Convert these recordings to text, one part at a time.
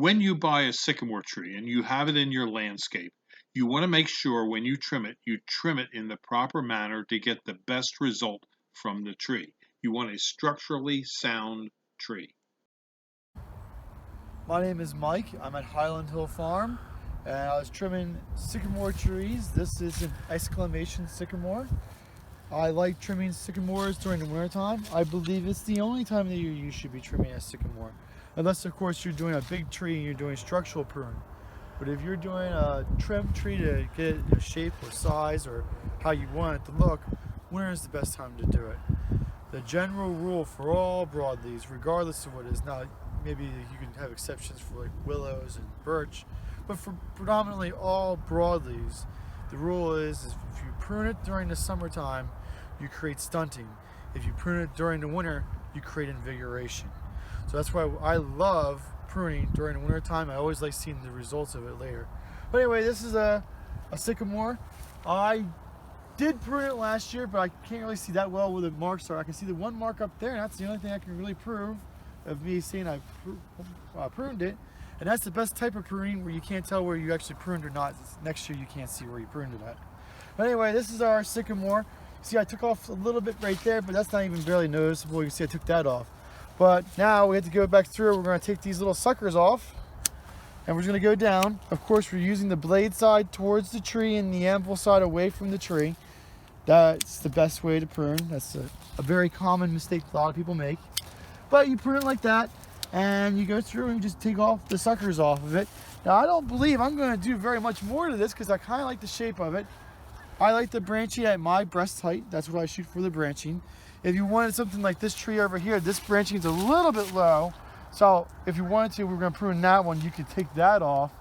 When you buy a sycamore tree and you have it in your landscape, you want to make sure when you trim it in the proper manner to get the best result from the tree. You want a structurally sound tree. My name is Mike. I'm at Highland Hill Farm and I was trimming sycamore trees. This is an exclamation sycamore. I like trimming sycamores during the wintertime. I believe it's the only time of the year you should be trimming a sycamore. Unless of course you're doing a big tree and you're doing structural pruning. But if you're doing a trim tree to get it in shape or size or how you want it to look, winter is the best time to do it. The general rule for all broadleaves, regardless of what it is, now maybe you can have exceptions for like willows and birch, but for predominantly all broadleaves, the rule is if you prune it during the summertime, you create stunting. If you prune it during the winter, you create invigoration. So that's why I love pruning during the winter time. I always like seeing the results of it later. But anyway, this is a sycamore. I did prune it last year, but I can't really see that well where the marks are. I can see the one mark up there, and that's the only thing I can really prove of me seeing I pruned it. And that's the best type of pruning where you can't tell where you actually pruned or not. Next year you can't see where you pruned it at. But anyway, this is our sycamore. See, I took off a little bit right there, but that's not even barely noticeable. You can see I took that off. But now we have to go back through. We're going to take these little suckers off and we're just going to go down. Of course, we're using the blade side towards the tree and the anvil side away from the tree. That's the best way to prune. That's a very common mistake a lot of people make. But you prune it like that and you go through and just take off the suckers off of it. Now, I don't believe I'm going to do very much more to this because I kind of like the shape of it. I like the branching at my breast height. That's what I shoot for, the branching. If you wanted something like this tree over here, this branching is a little bit low. So if you wanted to, we're going to prune that one. You could take that off.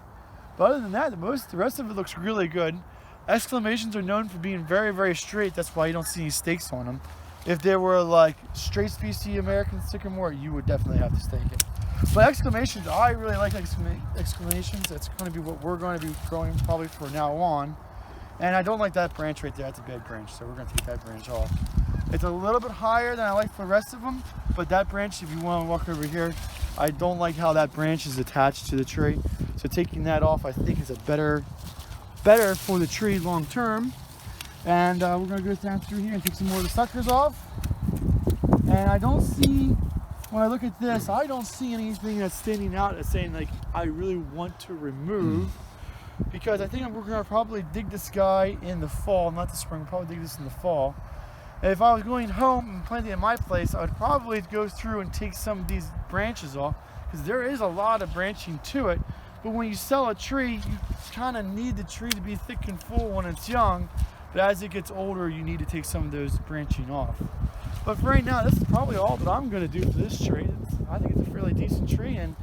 But other than that, the rest of it looks really good. Exclamations are known for being very, very straight. That's why you don't see any stakes on them. If they were like straight species American sycamore, you would definitely have to stake it. But exclamations, I really like exclamations. That's going to be what we're going to be growing probably from now on. And I don't like that branch right there. That's a bad branch, so we're going to take that branch off. It's a little bit higher than I like for the rest of them, but that branch, if you want to walk over here, I don't like how that branch is attached to the tree. So taking that off, I think, is a better for the tree long term. And we're going to go down through here and take some more of the suckers off. And I don't see, when I look at this, I don't see anything that's standing out as saying like I really want to remove. Because I think we're going to probably dig this guy in the fall, not the spring, we'll probably dig this in the fall. And if I was going home and planting at my place, I would probably go through and take some of these branches off because there is a lot of branching to it. But when you sell a tree, you kind of need the tree to be thick and full when it's young. But as it gets older, you need to take some of those branching off. But for right now, this is probably all that I'm going to do for this tree. I think it's a fairly decent tree, and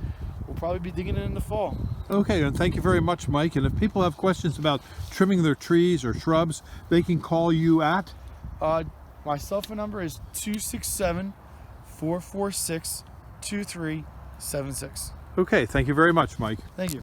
we'll probably be digging it in the fall. Okay, and thank you very much, Mike. And if people have questions about trimming their trees or shrubs, they can call you at? My cell phone number is 267-446-2376. Okay, thank you very much, Mike. Thank you.